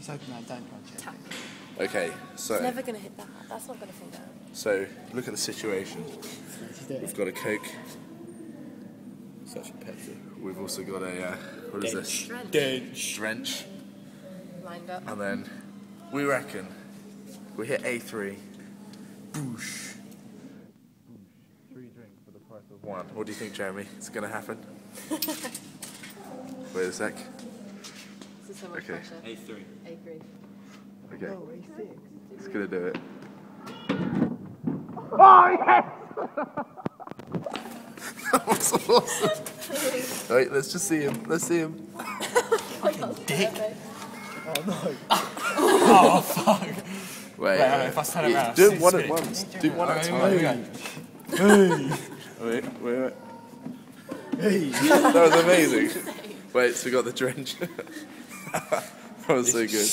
Let's open that, don't touch it. Okay, so... It's never going to hit that. That's not going to fall down. So, look at the situation. We've got a Coke. Such a Pepsi. We've also got a, what is this? Drench. Lined up. And then, we reckon, we hit A3. Boosh. 3 drinks for the price of 1. What do you think, Jeremy? Is it going to happen? Wait a sec. This is so much pressure. A3. A3. Okay. Oh, A6. It's going to do it. Oh, yes! That was awesome. Wait, let's just see him. Let's see him. Fucking dick. Oh, no. Oh, fuck. Wait, if I turn around, do it one at once. Do one at a time. Wait. Hey. That was amazing. Wait, so we got the drench. That was so good.